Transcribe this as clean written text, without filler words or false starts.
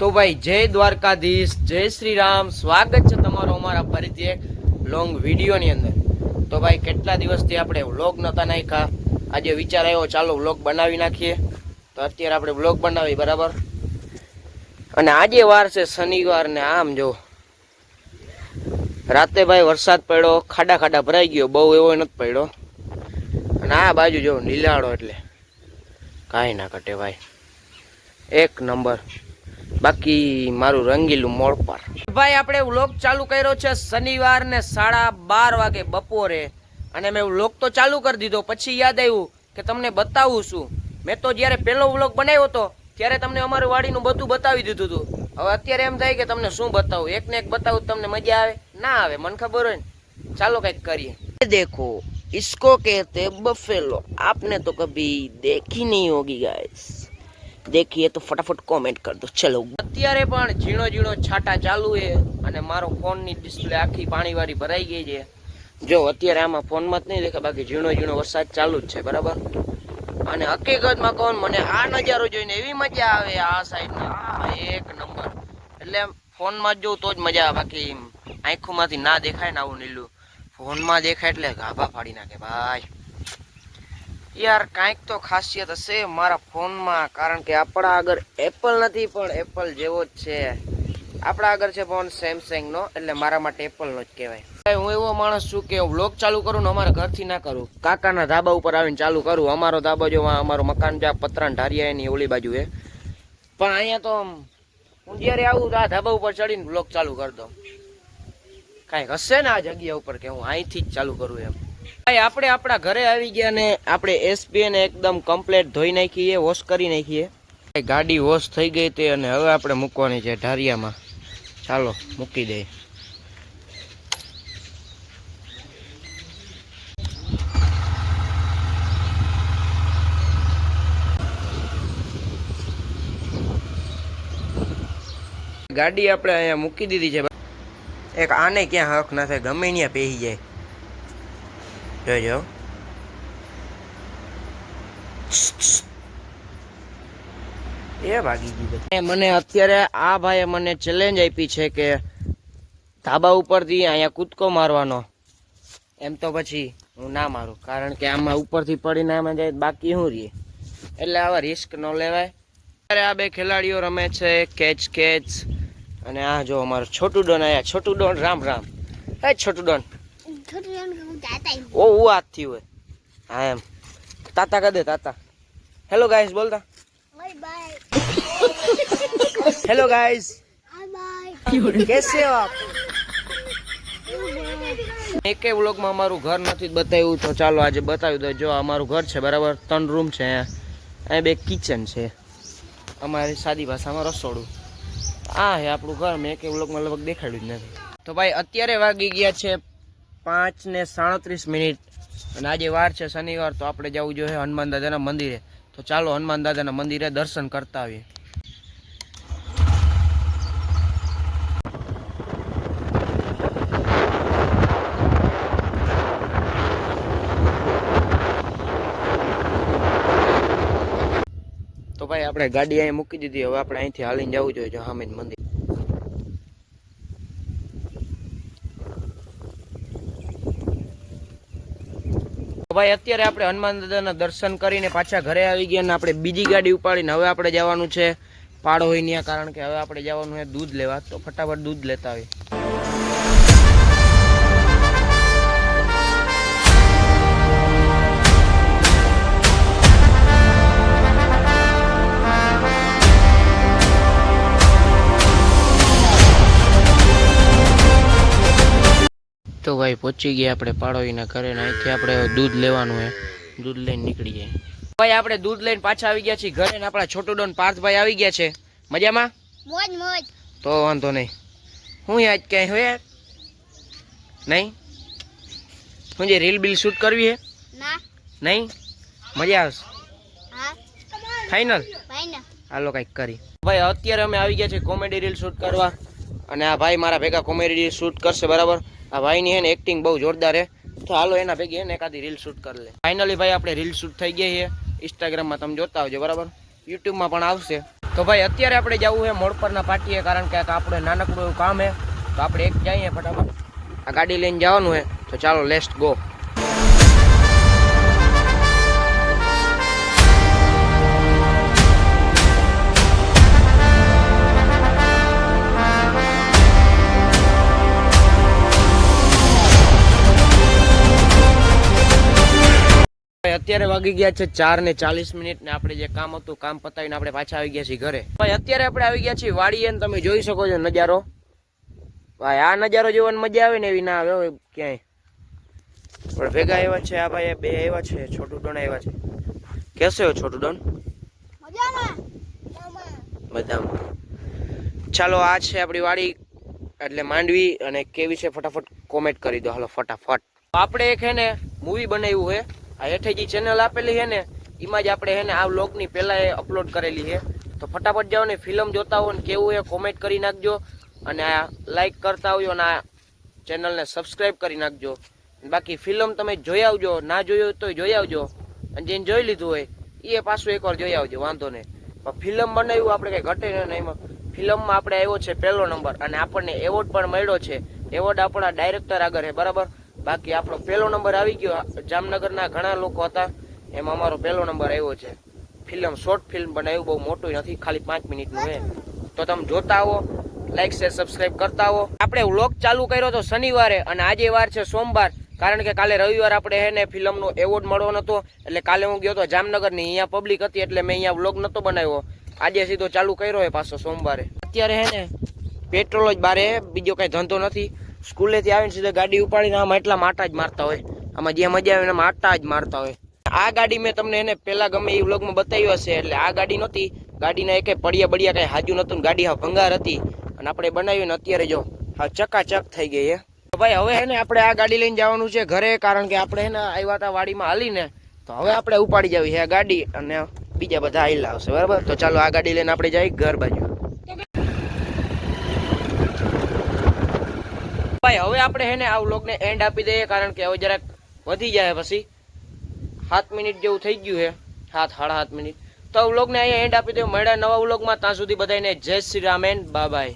તો ભાઈ જય દ્વારકાધીશ, જય શ્રી રામ. સ્વાગત છે તમારો અમારા ફરીથી એક લોંગ વિડીયોની અંદર. તો ભાઈ કેટલા દિવસથી આપણે વ્લોગ નહોતા નાખ્યા. આજે વિચાર આવ્યો ચાલો વ્લોગ બનાવી નાખીએ. તો અત્યારે આપણે વ્લોગ બનાવી બરાબર. અને આજે વાર છે શનિવાર ને આમ જો રાતે ભાઈ વરસાદ પડ્યો, ખાડા ખાડા ભરાઈ ગયો, બહુ એવો નથી પડ્યો. અને આ બાજુ જો લીલાડો એટલે કાંઈ ના ઘટે ભાઈ, એક નંબર. બાકી મારું રંગીલું મોડ પર ભાઈ આપણે વ્લોગ ચાલુ કર્યો છે શનિવાર ને 12:30 વાગે બપોરે. અને મેં વ્લોગ તો ચાલુ કરી દીધો, પછી યાદ આવ્યું કે તમને બતાવું શું. મેં તો જ્યારે પહેલો વ્લોગ બનાવ્યો હતો ત્યારે તમને અમારું વાડીનું બધું બતાવી દીધું હતું. હવે અત્યારે એમ થાય કે તમને શું બતાવું, એક ને એક બતાવું તમને મજા આવે ના આવે મને ખબર હોય ને. ચાલો કંઈક કરીએ. દેખો इसको कहते बफेलो, आपने तो कभी देखी नहीं होगी गाइस. देखिए तो फटाफट कमेंट कर दो. चलो અત્યારે પણ ઝીણો ઝીણો છાટા ચાલુ છે અને મારો ફોનની ડિસ્પ્લે આખી પાણીવાળી ભરાઈ ગઈ છે. જો અત્યારે આમાં ફોનમાં જ નહીં દેખાય, બાકી ઝીણો ઝીણો વરસાદ ચાલુ જ છે બરાબર. અને હકીકતમાં કહું મને આ નજારો જોઈને એવી મજા આવે આ સાઈડનો, એક નંબર. એટલે ફોનમાં જ જોઉં તો જ મજા આવે, બાકી આંખોમાંથી ના દેખાય ને આવું નીલું. ફોનમાં દેખાય એટલે ગાભા ફાડી નાખે ભાઈ. યાર કાંઈક તો ખાસિયત હશે મારા ફોનમાં, કારણ કે આપણા આગળ એપલ નથી પણ એપલ જેવો જ છે. આપણા આગળ છે ફોન સેમસંગનો, એટલે મારા માટે એપલનો જ કહેવાય. હું એવો માણસ છું કે વ્લોગ ચાલુ કરું ને અમારા ઘરથી ના કરું, કાકાના ધાબા ઉપર આવીને ચાલુ કરું. અમારો ધાબા જો અમારું મકાન જ્યાં પતરાન ઢારિયા એની ઓલી બાજુ એ. પણ અહીંયા તો હું જ્યારે આવું આ ધાબા ઉપર ચડીને વ્લોગ ચાલુ કરી દઉં. કાંઈક હશે ને આ જગ્યા ઉપર કે હું અહીંથી જ ચાલુ કરું એમ. ભાઈ આપણે આપણા ઘરે આવી ગયા ને આપણે એસપી ને એકદમ કમ્પ્લીટ ધોઈ નાખીએ, વોશ કરી નાખીએ. ગાડી વોશ થઈ ગઈ તે અને હવે આપણે મૂકવાની છે ઢારિયામાં. ચાલો મૂકી દઈએ. ગાડી આપણે અહીંયા મૂકી દીધી છે. એક આને ક્યાં હક ના થાય, ગમે ત્યાં પહેરી જાય. જોજો એ ભાગી ગઈ. મને અત્યારે આ ભાઈએ મને ચેલેન્જ આપી છે કે ધાબા ઉપરથી અહીંયા કૂદકો મારવાનો. એમ તો પછી હું ના મારું, કારણ કે આમાં ઉપરથી પડીને આમાં જાય બાકી શું રહીએ, એટલે આવા રિસ્ક ન લેવાય. અત્યારે આ બે ખેલાડીઓ રમે છે કેચ. અને આ જો અમારો છોટું ડોન આયા. છોટું ડોન રામ રામ. હે છોટું ડોન ઓ હાથથી હોય. હા એમ તાતા કદે તાતા. હેલો ગાઈસ બોલતા. હેલો ગાઈસ, કેસે હો આપ? એકે વ્લોગમાં અમારું ઘર નથી બતાવ્યું, તો ચાલો આજે બતાવી દો. જો અમારું ઘર છે બરાબર, 3 રૂમ છે. અહીંયા બે કિચન છે, અમારી સાદી ભાષામાં રસોડું. આ હે આપણું ઘર. મેં એકે વ્લોગમાં લગભગ દેખાડ્યું જ નથી. તો ભાઈ અત્યારે વાગી ગયા છે 5:37. અને આજે વાર છે શનિવાર, તો આપણે જવું જોઈએ હનુમાન દાદાના મંદિરે. તો ચાલો હનુમાન દાદાના મંદિરે દર્શન કરતા આવીએ. તો ભાઈ આપણે ગાડી અહીં મૂકી દીધી, હવે આપણે અહીંથી હાલીને જવું જોઈએ સામે મંદિર. ભાઈ અત્યારે આપણે હનુમાન દાદાના દર્શન કરીને પાછા ઘરે આવી ગયા ને આપણે બીજી ગાડી ઉપાડીને હવે આપણે જવાનું છે પાડોહીનિયા, કારણ કે હવે આપણે જવાનું છે દૂધ લેવા. તો ફટાફટ દૂધ લેતા આવીએ. તો ભાઈ પહોંચી ગયા આપણે પાડોઈના ઘરે ને અહીંથી આપણે દૂધ લેવાનું છે. દૂધ લઈને નીકળી જાય. ભાઈ આપણે દૂધ લઈને પાછા આવી ગયા છીએ ઘરે ને આપણા છોટું ડોન પાર્થભાઈ આવી ગયા છે. મજામાં? મોજ. તો વાંધો નહીં. હું આજ ક્યાંય હોય નહીં? હું જે રીલ બિલ શૂટ કરવી હે? નહીં મજા આવશે? ફાઈનલ? હાલો કંઈક કરી. ભાઈ અત્યારે અમે આવી ગયા છીએ કોમેડી રીલ શૂટ કરવા, અને આ ભાઈ મારા ભેગા કોમેડી રીલ શૂટ કરશે બરાબર. આ ભાઈની હે ને એક્ટિંગ બહુ જોરદાર હે, તો હાલો એના ભેગી હે ને એકાદી રીલ શૂટ કરી લે. ફાઇનલી ભાઈ આપણે રીલ શૂટ થઈ ગઈ છે. ઇન્સ્ટાગ્રામમાં તમે જોતા આવજો બરાબર, યુટ્યુબમાં પણ આવશે. તો ભાઈ અત્યારે આપણે જવું છે મોડ પરના પાટીએ, કારણ કે આપણે નાનકડું એવું કામ છે, તો આપણે એક જઈએ ફટાફટ. આ ગાડી લઈને જવાનું છે, તો ચાલો લેટ્સ ગો. અત્યારે વાગી ગયા છે 4:40 ને આપણે જે કામ હતું કામ પતાવીને આપણે પાછા આવી ગયા છીએ ઘરે. ભાઈ અત્યારે આપણે આવી ગયા છીએ વાડીએ, તમે જોઈ શકો છો નજારો. ભાઈ આ નજારો જોવાની મજા આવે ને એવી ના આવે ક્યાંય. પણ ભેગા આવ્યા છે આ ભાઈ, બે આવ્યા છે, છોટું ડોન આવ્યા છે. કેસે હો છોટું ડોન? મજામાં. ચાલો આ છે આપણી વાડી એટલે માંડવી, અને કેવી છે ફટાફટ કોમેન્ટ કરી દો હાલો ફટાફટ. આપણે એક હે ને મૂવી બનાવ્યું છે, આ હેઠે જે ચેનલ આપેલી છે ને એમાં જ આપણે હે ને આ વ્લોગની પહેલા એ અપલોડ કરેલી છે. તો ફટાફટ જાઓ ને ફિલ્મ જોતા હો ને કેવું એ કોમેન્ટ કરી નાખજો, અને આ લાઈક કરતા આવજો, અને આ ચેનલને સબસ્ક્રાઈબ કરી નાખજો. બાકી ફિલ્મ તમે જોઈ આવજો, ના જોયું તો જોઈ આવજો, અને જેને જોઈ લીધું હોય એ પાછું એકવાર જોઈ આવજો, વાંધો નહીં. પણ ફિલ્મ બનાવ્યું આપણે કંઈ ઘટે ને એમાં. ફિલ્મમાં આપણે આવ્યો છે 1લો નંબર, અને આપણને એવોર્ડ પણ મળ્યો છે. એવોર્ડ આપણા ડાયરેક્ટર આગળ છે બરાબર. બાકી આપણો 1લો નંબર આવી ગયો. જામનગરના ઘણા લોકો હતા, એમાં અમારો 1લો નંબર આવ્યો છે. ફિલ્મ શોર્ટ ફિલ્મ બનાવ્યું, બહુ મોટું નથી, ખાલી 5 મિનિટનું છે. તો તમે જોતા આવો, લાઈક શેર સબસ્ક્રાઈબ કરતા આવો. આપણે વ્લોગ ચાલુ કર્યો તો શનિવારે, અને આજે વાર છે સોમવાર, કારણ કે કાલે રવિવાર આપણે હે ને ફિલ્મનો એવોર્ડ મળવાનો હતો, એટલે કાલે હું ગયો હતો જામનગરની, અહીંયા પબ્લિક હતી એટલે મેં અહીંયા વ્લોગ નહોતો બનાવ્યો. આજે સીધો ચાલુ કર્યો હોય પાછો સોમવારે. અત્યારે હે ને પેટ્રોલ જ બારે, બીજો કઈ ધંધો નથી. સ્કૂલેથી આવીને સીધા ગાડી ઉપાડીને આમાં એટલા માટા જ મારતા હોય, આમાં જે મજા આવે એમાં આટા જ મારતા હોય. આ ગાડી મેં તમને એને પેલા ગમે એ વ્લોગમાં બતાવ્યું હશે, એટલે આ ગાડી નહોતી, ગાડીના એક બળિયા કઈ હાજુ નતું, ગાડી હા ભંગાર હતી, અને આપણે બનાવ્યું ને અત્યારે જો હા ચકાચક થઈ ગઈ હે. તો ભાઈ હવે હે ને આપણે આ ગાડી લઈને જવાનું છે ઘરે, કારણ કે આપણે હે ને આવ્યા હતા વાડીમાં હાલીને, તો હવે આપણે ઉપાડી જવી છે આ ગાડી, અને બીજા બધા હાઈલા આવશે બરાબર. તો ચાલો આ ગાડી લઈને આપણે જઈએ ઘર બાજુ. ભાઈ હવે આપણે હે ને આ વ્લોગને એન્ડ આપી દઈએ, કારણ કે હવે જરાક વધી જાય, પછી 7 મિનિટ જેવું થઈ ગયું છે, 7-7.5 મિનિટ. તો વ્લોગને અહીંયા એન્ડ આપી દઈએ. મળ્યા નવા વ્લોગમાં, ત્યાં સુધી બધાને જય Shri Ram and bye bye.